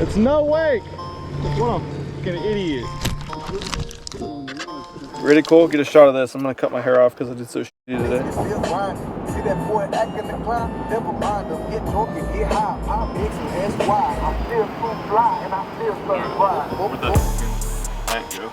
It's no wake. What a fucking idiot. Ready, Cole? Get a shot of this. I'm gonna cut my hair off because I did so shitty today. See that boy acting the clown? Never mind him. Get drunk and get high. Pop X and ask why. I'm still too fly and I still certified. Thank you.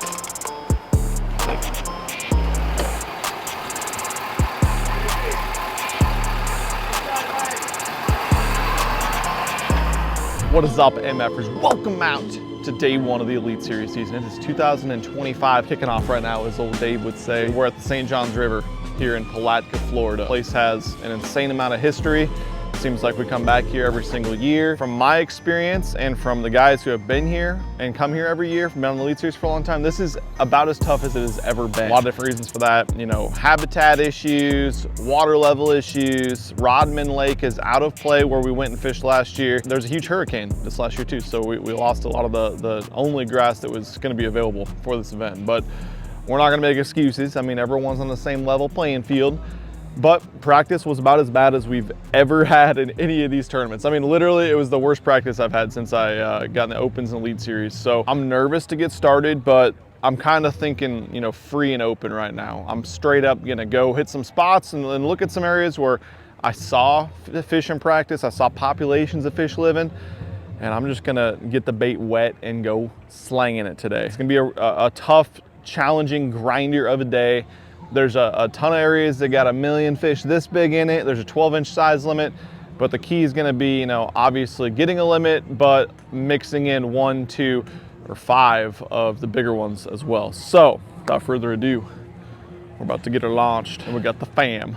What is up, MFers? Welcome out to day one of the Elite Series season. It is 2025, kicking off right now, as old Dave would say. We're at the St. Johns River here in Palatka, Florida. The place has an insane amount of history. Seems like we come back here every single year. From my experience and from the guys who have been here and come here every year, been on the Elite Series for a long time, this is about as tough as it has ever been. A lot of different reasons for that. You know, habitat issues, water level issues. Rodman Lake is out of play where we went and fished last year. There's a huge hurricane this last year too, so we lost a lot of the only grass that was gonna be available for this event. But we're not gonna make excuses. I mean, everyone's on the same level playing field. But practice was about as bad as we've ever had in any of these tournaments. I mean, literally, it was the worst practice I've had since I got in the Opens and Elite Series. So I'm nervous to get started, but I'm kind of thinking, you know, free and open right now. I'm straight up gonna go hit some spots and look at some areas where I saw fish in practice, I saw populations of fish living, and I'm just gonna get the bait wet and go slanging it today. It's gonna be a tough, challenging grinder of a day. There's a ton of areas that got 1 million fish this big in it. There's a 12-inch size limit, but the key is gonna be, you know, obviously getting a limit, but mixing in 1, 2, or 5 of the bigger ones as well. So, without further ado, we're about to get her launched, and we got the fam.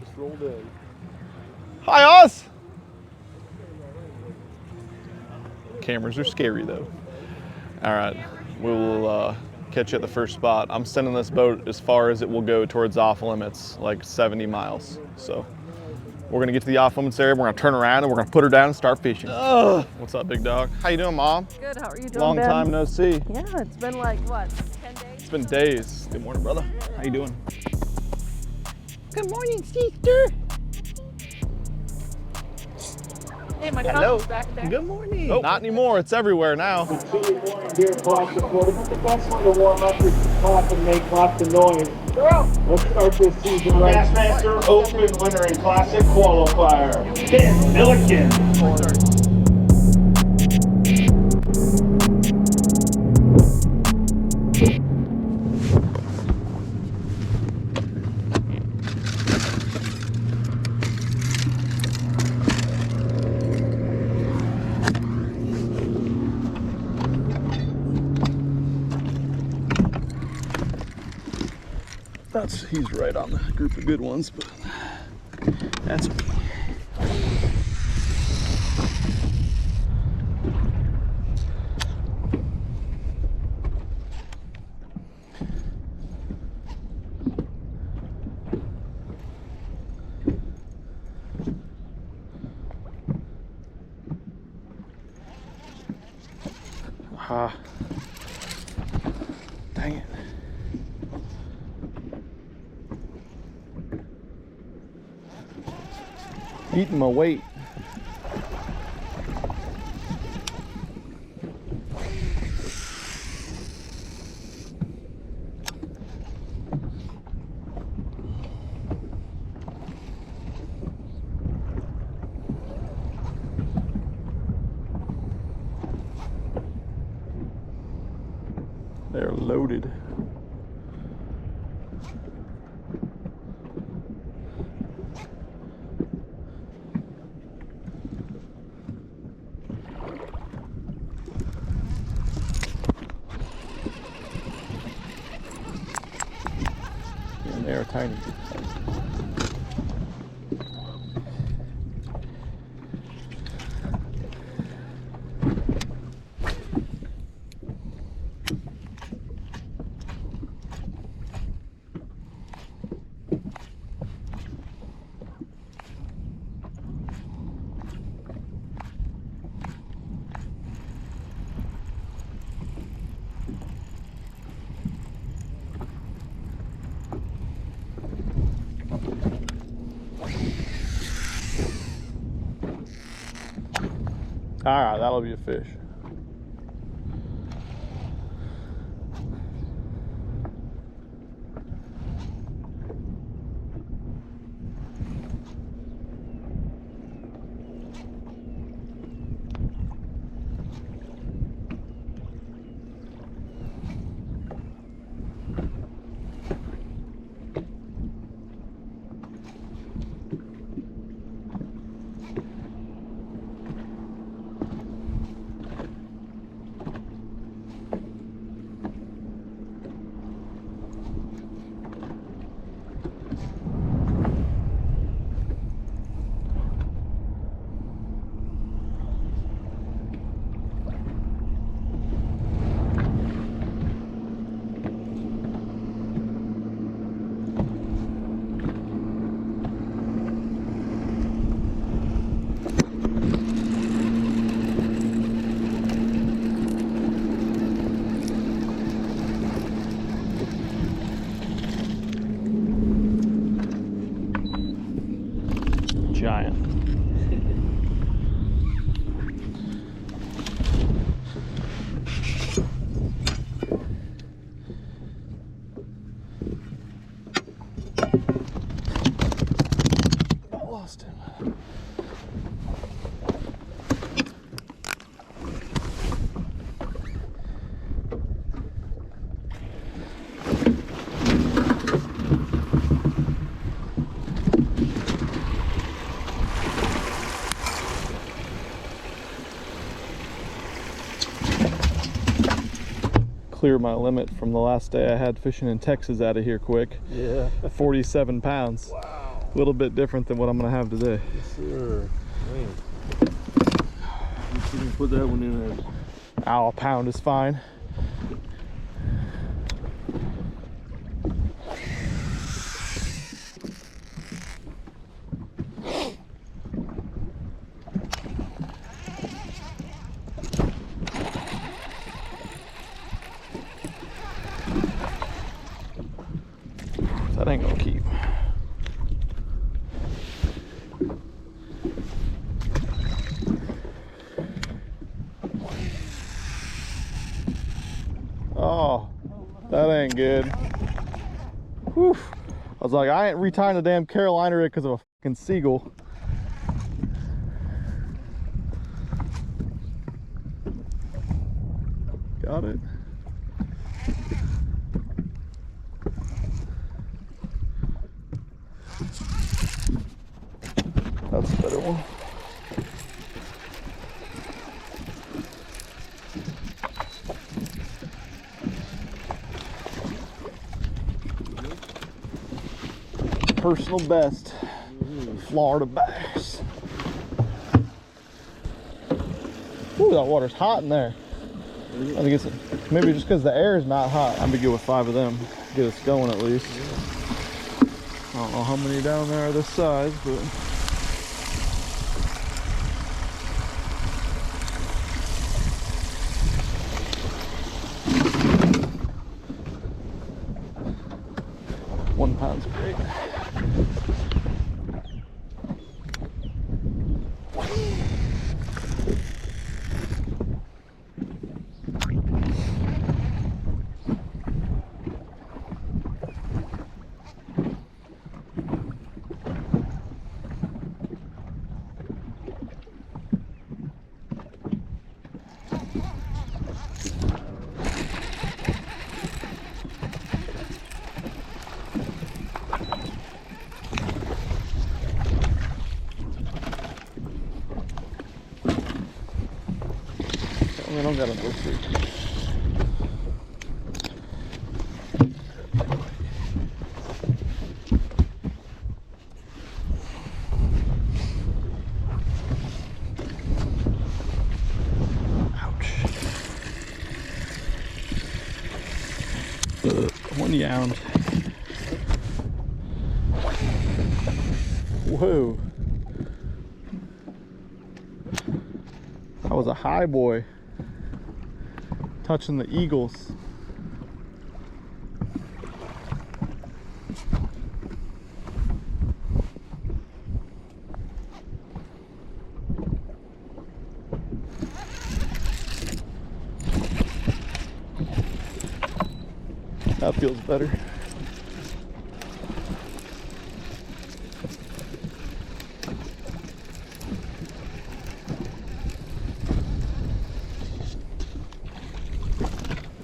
Just rolled in. Hi, Oz! Cameras are scary, though. All right, we'll catch you at the first spot. I'm sending this boat as far as it will go towards off limits, like 70 miles. So we're gonna get to the off limits area, we're gonna turn around and we're gonna put her down and start fishing. What's up, big dog? How you doing, Mom? Good, how are you doing, Long Ben? time no see. Yeah, it's been like, what, 10 days? It's been days. Good morning, brother. How you doing? Good morning, sister. Hey, my Hello. cousin's back there. Good morning. Oh, not anymore, it's everywhere now. Here across the floor. This is the best one to warm up is to clap and make lots of noise. Let's start this season right. Bassmaster Open winner and Classic qualifier, Milliken. He's right on the group of good ones, but that's me. Ah, dang it. Eating my weight. They're loaded. They're tiny. All right, that'll be a fish. clear my limit from the last day I had fishing in Texas out of here quick. Yeah. 47 pounds. Wow. A little bit different than what I'm gonna have today. Yes, sir. Man. You can put that one in there. Ow, a pound is fine. That ain't gonna keep. Oh, that ain't good. Whew. I was like, I ain't retying the damn Carolina rig because of a fucking seagull. Got it. That's a better one. Personal best, Florida bass. Ooh, that water's hot in there. I think it's maybe just because the air is not hot. I'm gonna go with 5 of them, get us going at least. I don't know how many down there are this size, but £1 great. I don't got a blister. Ouch. 1 yound. Whoa. That was a high boy. Touching the eagles. That feels better.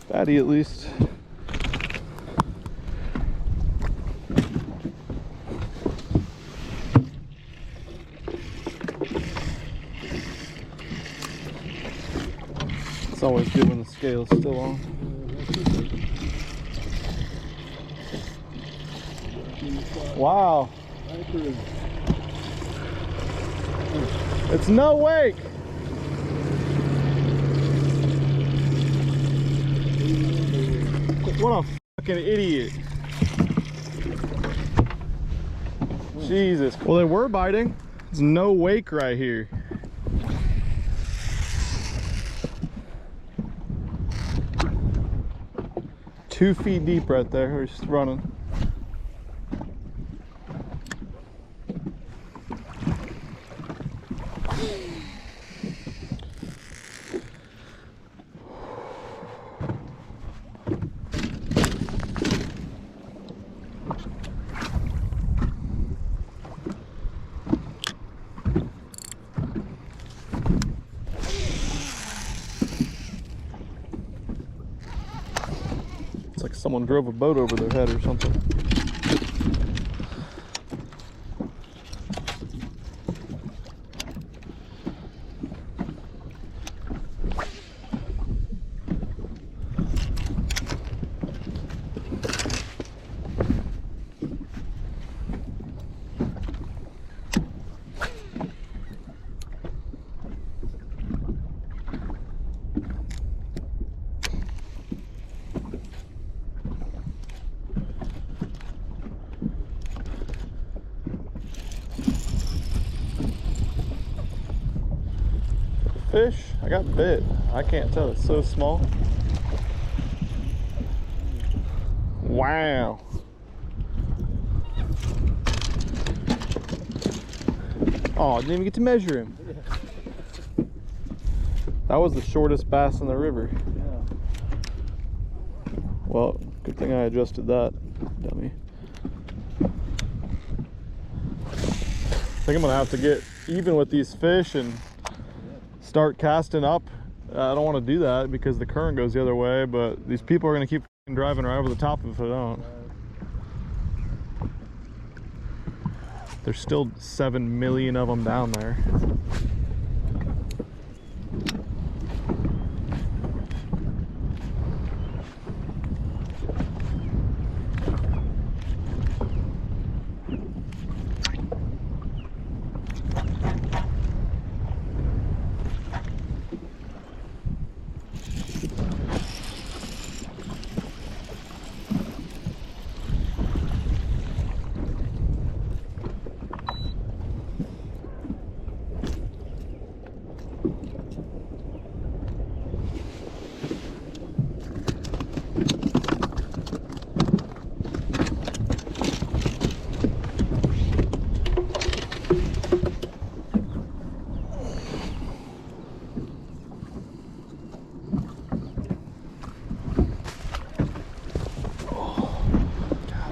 Fatty at least. It's always good when the scale's still on. Wow. It's no wake. What a fucking idiot. Jesus. Well, they were biting. There's no wake right here. Two feet deep right there. We're just running. It's like someone drove a boat over their head or something. fish? I got bit. I can't tell. It's so small. Wow. Oh, I didn't even get to measure him. That was the shortest bass in the river. Yeah. Well, good thing I adjusted that, dummy. I think I'm gonna have to get even with these fish and start casting up. I don't want to do that because the current goes the other way, but these people are gonna keep driving right over the top if I don't. There's still 7 million of them down there.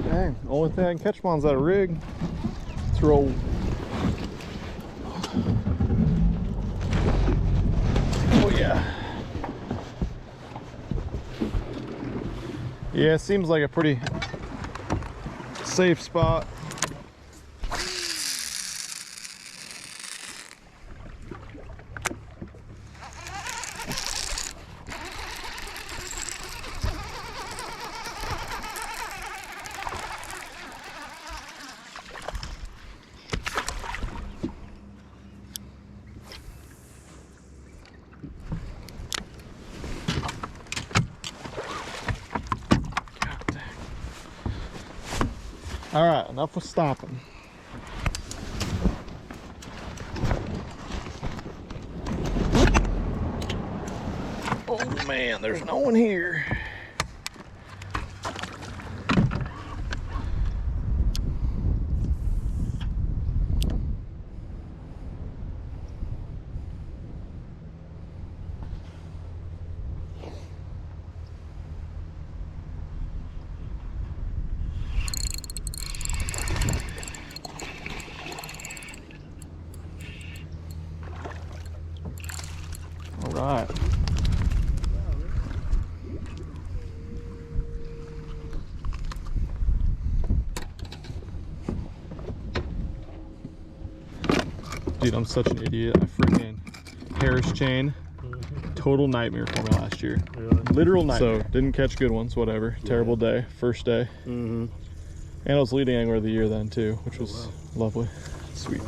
Dang, only thing I can catch on's that rig. Let's roll. Oh yeah. Yeah, it seems like a pretty safe spot. All right, enough with stopping. Oh man, there's no one here. All right. Dude, I'm such an idiot. I freaking Harris chain. Total nightmare for me last year. Really? Literal nightmare. So didn't catch good ones, whatever. Yeah. Terrible day, first day. And I was leading angler of the year then too, which was lovely. Sweet.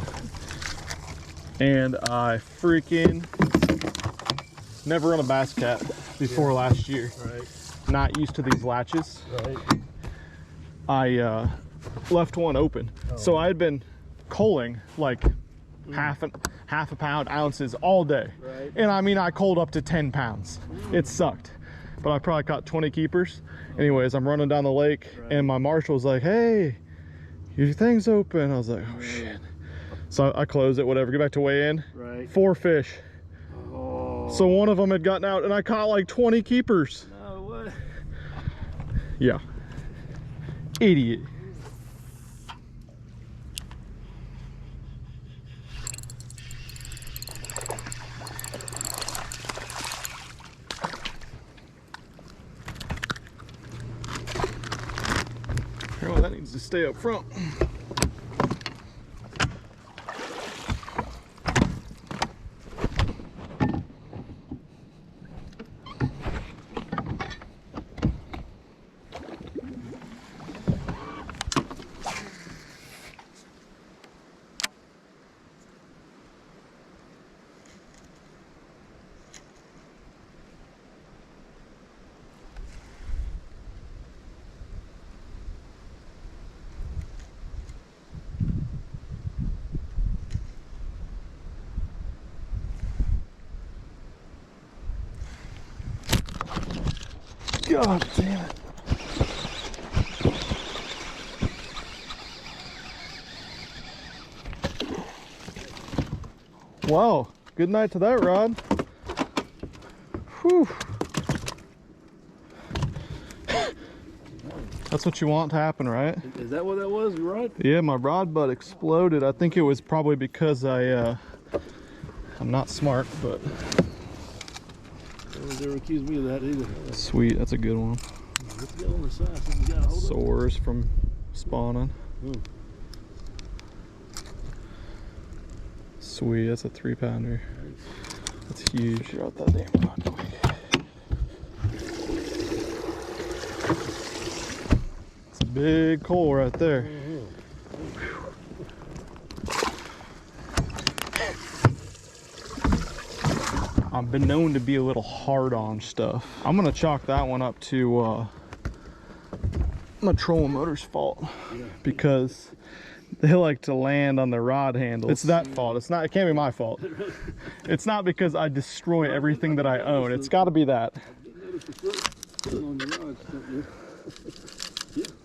And I freaking never run a bass cat before last year. Right. Not used to these latches. Right. I left one open. So I had been culling like half a pound ounces all day. Right. And I mean, I culled up to 10 pounds. It sucked, but I probably caught 20 keepers. Anyways, I'm running down the lake and my marshal was like, hey, your thing's open. I was like, oh shit. So I closed it, whatever, get back to weigh in. Right. 4 fish. Oh. So one of them had gotten out and I caught like 20 keepers. No, what? Yeah. Idiot. Well, that needs to stay up front. God damn it. Wow, good night to that rod. Whew. That's what you want to happen, right? Is that what that was, your rod? Yeah, my rod butt exploded. I think it was probably because I'm not smart, but. No one's ever accused me of that either. Sweet, that's a good one. Let's get on the side. Something got hold of. Sores from spawning. Sweet, that's a 3-pounder. That's huge. Drop that damn rod quick. It's a big coal right there. I've been known to be a little hard on stuff. I'm gonna chalk that one up to my trolling motor's fault, because they like to land on the rod handle. It's that fault. It's not. It can't be my fault. It's not because I destroy everything that I own. It's got to be that.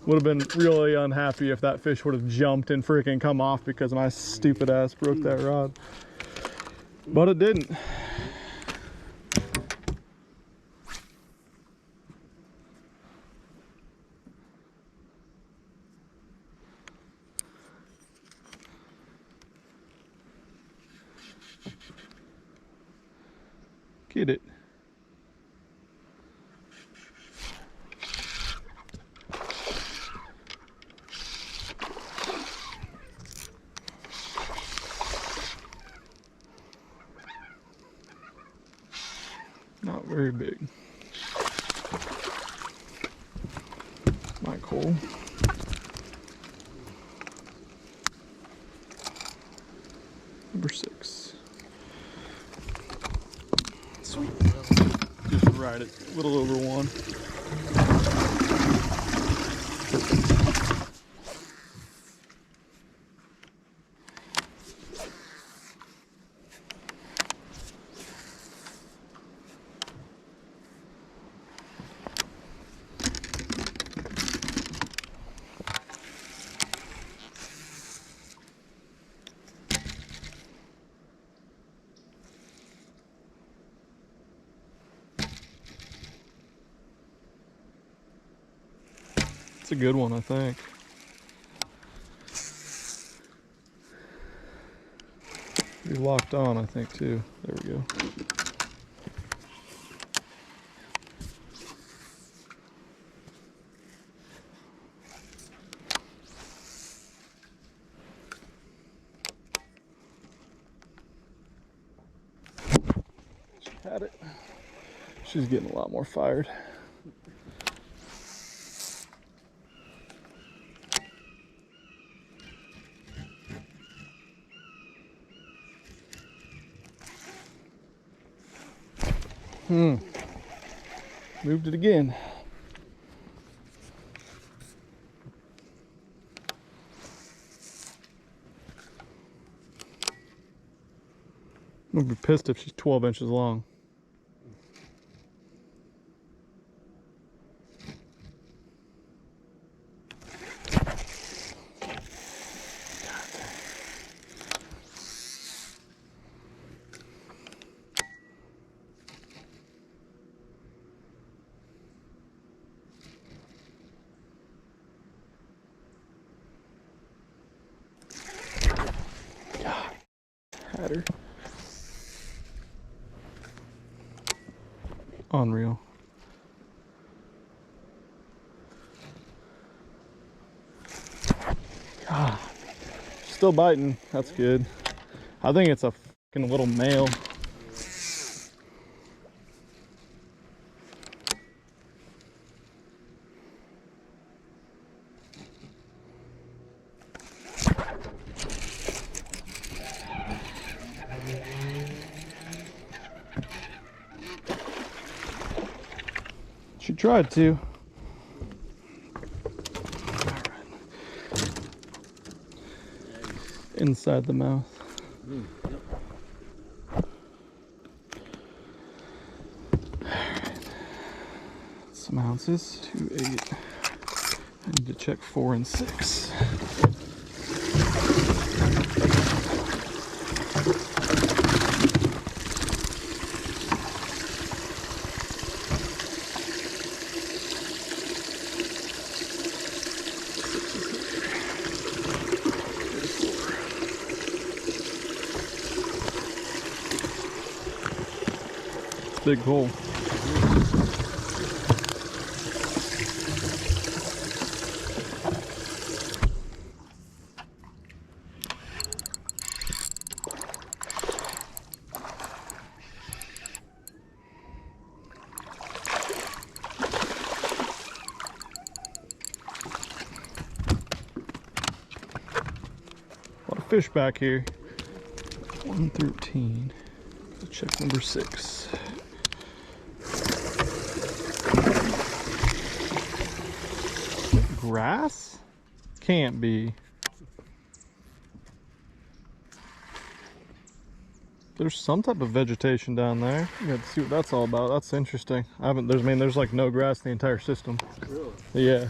Would have been really unhappy if that fish would have jumped and freaking come off because my stupid ass broke that rod. But it didn't. Get it. Not very big. Not cool. Number 6. Sweet. Just right at a little over 1. It's a good one, I think. You're locked on, I think, too. There we go. She had it. She's getting a lot more fired. Moved it again. I'm gonna be pissed if she's 12 inches long. Had her. Unreal. God. Still biting. That's good. I think it's a fucking little male. She tried to. Inside the mouth. Alright. Let's some ounces. 2, 8. I need to check 4 and 6. Big hole. A lot of fish back here. 113. Check number 6. Grass? Can't be. There's some type of vegetation down there. You got to see what that's all about. That's interesting. There's like no grass in the entire system. Really? Yeah.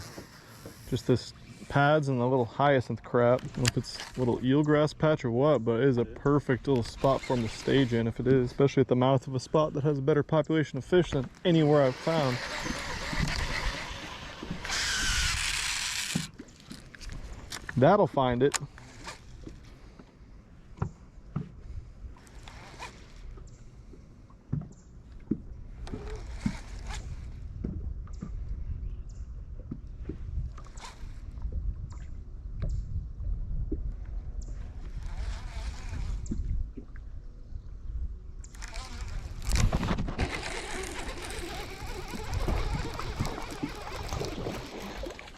Just this pads and the little hyacinth crap. I don't know if it's a little eelgrass patch or what, but it is a perfect little spot for them to stage in if it is, especially at the mouth of a spot that has a better population of fish than anywhere I've found. That'll find it.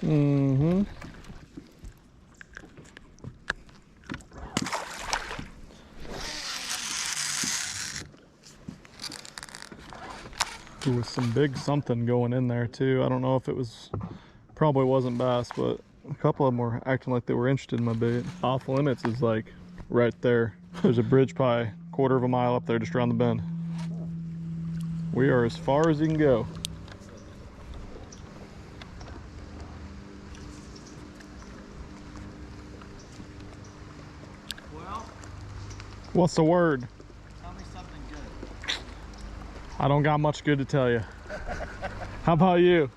Mm-hmm. There was some big something going in there too. I don't know if it was, probably wasn't bass, but a couple of them were acting like they were interested in my bait. Off limits is like right there. There's a bridge probably 1/4 of a mile up there just around the bend. We are as far as you can go. Well, What's the word? tell me something good. I don't got much good to tell you. How about you?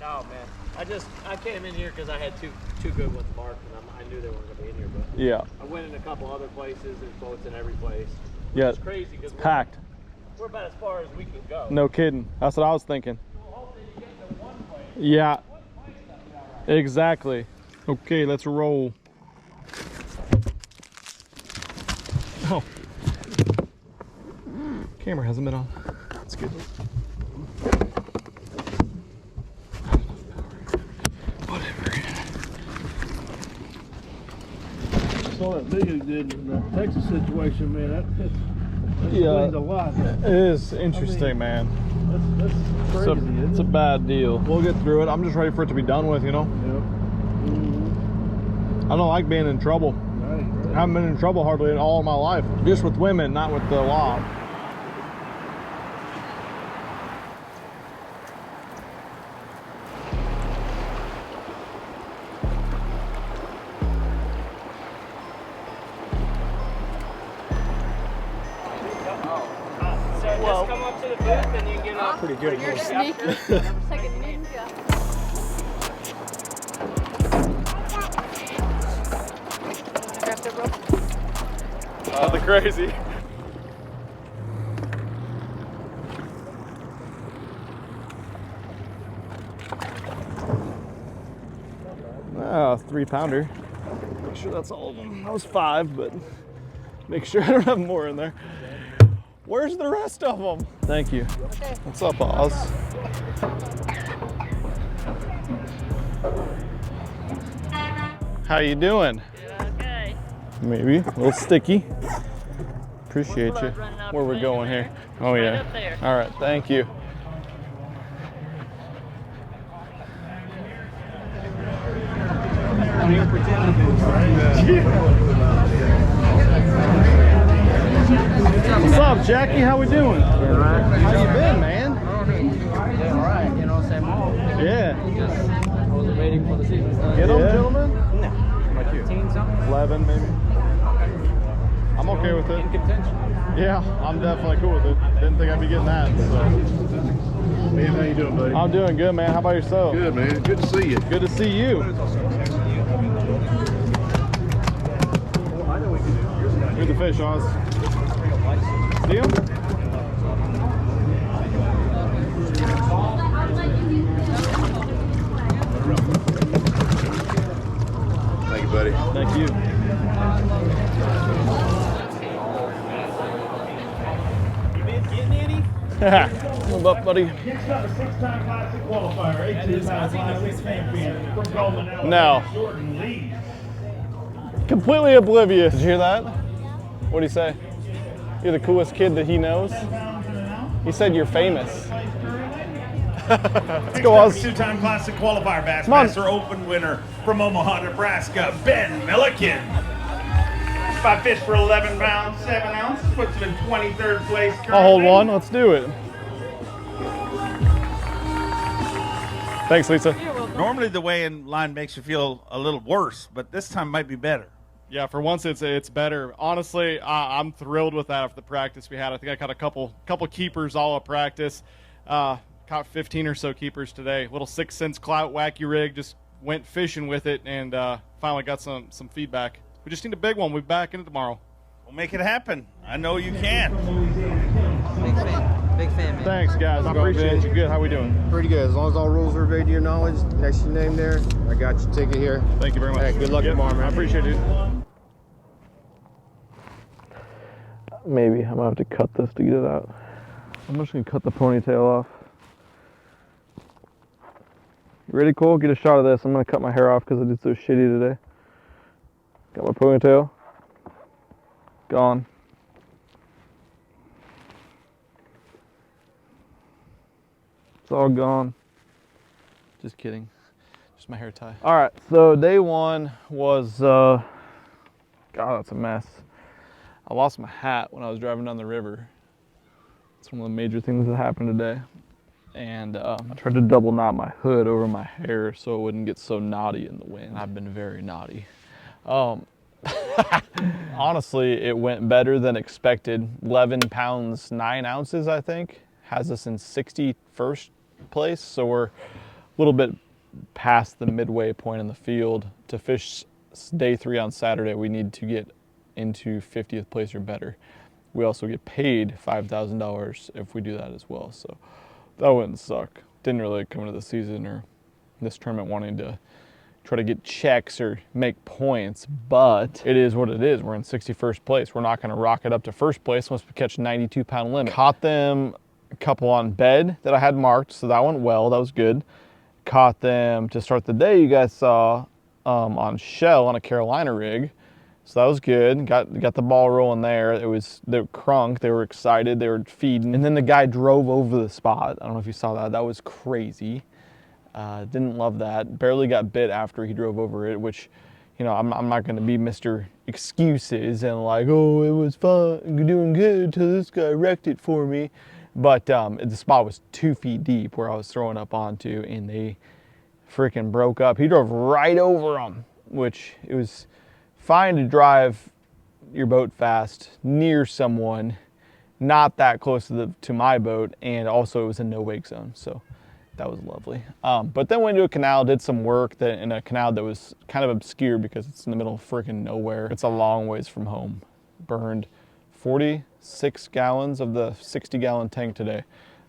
No, man. I came in here because I had two good ones marked, and I knew they weren't going to be in here. But Yeah. I went in a couple other places. There's boats in every place. Yeah. It's crazy because Packed. we're about as far as we can go. No kidding. That's what I was thinking. We'll hope that you get to one place. Yeah. One place that'll be all right. Exactly. Okay, let's roll. Oh. Camera hasn't been on. That's good. Whatever. Saw that Milliken did in the Texas situation, man. That Yeah. explains a lot. It is interesting, man. That's crazy. It's a bad deal. We'll get through it. I'm just ready for it to be done with, you know? Yep. Mm-hmm. I don't like being in trouble. Right. I haven't been in trouble hardly in all of my life. Just with women, not with the law. So just come up to the booth and you can get up. Pretty good. You're sneaky. It's like a ninja. Grab the rope. Nothing crazy. Ah, 3-pounder. Make sure that's all of them. That was 5, but make sure I don't have more in there. Where's the rest of them? Thank you. Okay. What's up, Oz? How you doing? Okay. Maybe. A little sticky. Appreciate We're you. about running out Where of we're land going there. here. Oh, Right yeah. up there. All right, thank you. What's up, Jackie? How we doing? How you been, man? Doing all right, you know, same old. 7 maybe. I'm okay with it. In contention. Yeah, I'm definitely cool with it. Didn't think I'd be getting that. So. Man, how you doing, buddy? I'm doing good, man. How about yourself? Good, man. Good to see you. Good to see you. Here's the fish, Oz. See him? Thank you, buddy. Thank you. Getting any? Move up, buddy. Next up, a 6-time classic qualifier, 18-time classic champion from Golden Hour. No. Jordan Lee. Completely oblivious. Did you hear that? What'd he say? You're the coolest kid that he knows. He said you're famous. Let's go, Oz. 2-time classic qualifier, Come on. Bassmaster Open winner from Omaha, Nebraska, Ben Milliken. 5 fish for 11 pounds, 7 ounces, puts him in 23rd place. I'll hold one. Let's do it. Thanks, Lisa. Normally the weigh-in line makes you feel a little worse, but this time might be better. Yeah, for once it's better. Honestly, I'm thrilled with that after the practice we had. I think I caught a couple keepers all at practice. Caught 15 or so keepers today. Little 6 cents clout wacky rig. Just went fishing with it and finally got some feedback. We just need a big one. We'll be back in it tomorrow. We'll make it happen. I know you can. Big fan, man. Thanks, guys. I appreciate you. Good. How we doing? Pretty good. As long as all rules are obeyed to your knowledge, next to your name there, I got your ticket here. Thank you very much. Hey, good luck tomorrow, man. I appreciate it. Maybe I'm gonna have to cut this to get it out. I'm just gonna cut the ponytail off. You ready, Cole? Get a shot of this. I'm gonna cut my hair off because I did so shitty today. Got my ponytail. Gone. It's all gone. Just kidding. Just my hair tie. All right, so day one was, God, that's a mess. I lost my hat when I was driving down the river. It's one of the major things that happened today. And I tried to double knot my hood over my hair so it wouldn't get so knotty in the wind. I've been very naughty. Honestly, it went better than expected. 11 pounds, 9 ounces, I think. Has us in 61st place. So we're a little bit past the midway point in the field. To fish day 3 on Saturday, we need to get into 50th place or better. We also get paid $5,000 if we do that as well. So that wouldn't suck. Didn't really come into the season or this tournament wanting to try to get checks or make points, but it is what it is. We're in 61st place. We're not going to rock it up to first place unless we catch 92-pound limit. Caught them a couple on bed that I had marked, so that went well. That was good. Caught them to start the day, you guys saw, on shell on a Carolina rig. So that was good. Got the ball rolling there. They were crunk. They were excited. They were feeding. And then the guy drove over the spot. I don't know if you saw that. That was crazy. Didn't love that. Barely got bit after he drove over it, which, you know, I'm not going to be Mr. Excuses and like, oh, it was fun, doing good until this guy wrecked it for me. But the spot was 2 feet deep where I was throwing up onto, and they freaking broke up. He drove right over them, which it was fine to drive your boat fast near someone, not that close to my boat, and also it was a no wake zone, so that was lovely. But then went into a canal, did some work in a canal that was kind of obscure because it's in the middle of freaking nowhere. It's a long ways from home. Burned 46 gallons of the 60-gallon tank today.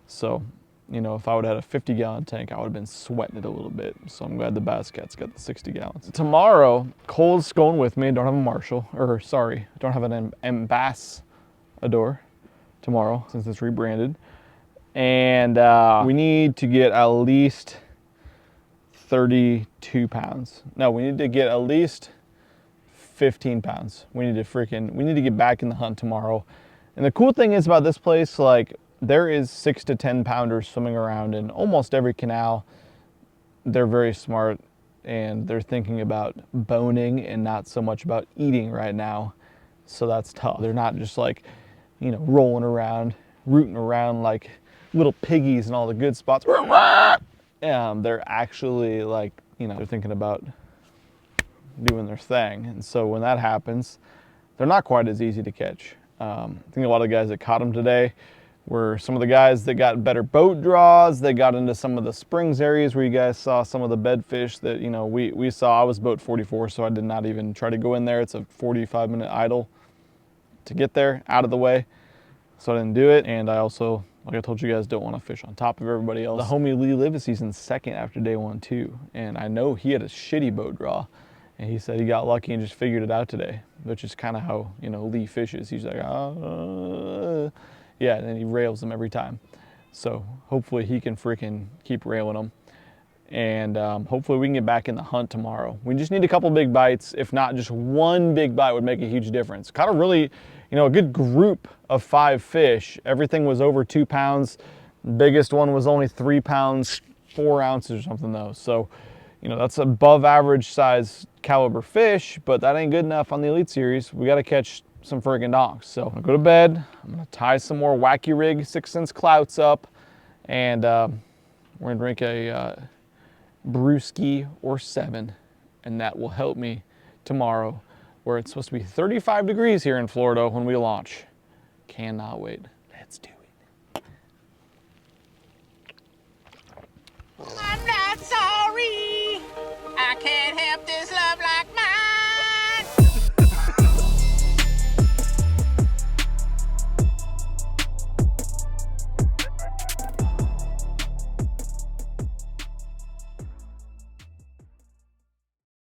So, you know, if I would have had a 50-gallon tank, I would have been sweating it a little bit. So I'm glad the Bass Cat's got the 60 gallons. Tomorrow, Cole's going with me. I don't have a Marshall, or sorry, I don't have an Ambassador tomorrow since it's rebranded. And we need to get at least 32 pounds. No, we need to get at least 15 pounds. We need to get back in the hunt tomorrow. And the cool thing is about this place, like, there is 6 to 10 pounders swimming around in almost every canal. They're very smart and they're thinking about boning and not so much about eating right now. So that's tough. They're not just like, you know, rolling around, rooting around like little piggies in all the good spots. They're actually like, you know, they're thinking about doing their thing. And so when that happens, they're not quite as easy to catch. I think a lot of the guys that caught them today were some of the guys that got better boat draws. They got into some of the springs areas where you guys saw some of the bedfish that, you know, we saw. I was boat 44, so I did not even try to go in there. It's a 45-minute idle to get there, out of the way. So I didn't do it. And I also, like I told you guys, don't want to fish on top of everybody else. The homie Lee lived a season second after day 1 too. And I know he had a shitty boat draw. And he said he got lucky and just figured it out today, which is kind of how, you know, Lee fishes. He's like, yeah, and then he rails them every time. So hopefully he can freaking keep railing them. And hopefully we can get back in the hunt tomorrow. We just need a couple big bites. If not, just one big bite would make a huge difference. Caught a really, you know, a good group of 5 fish. Everything was over 2 pounds. Biggest one was only 3 pounds, 4 ounces or something though. So, you know, that's above average size caliber fish, but that ain't good enough on the Elite Series. We got to catch some friggin' donks. So I'm gonna go to bed. I'm gonna tie some more Wacky Rig 6 cents clouts up, and we're gonna drink a brewski or 7, and that will help me tomorrow, where it's supposed to be 35 degrees here in Florida when we launch. Cannot wait.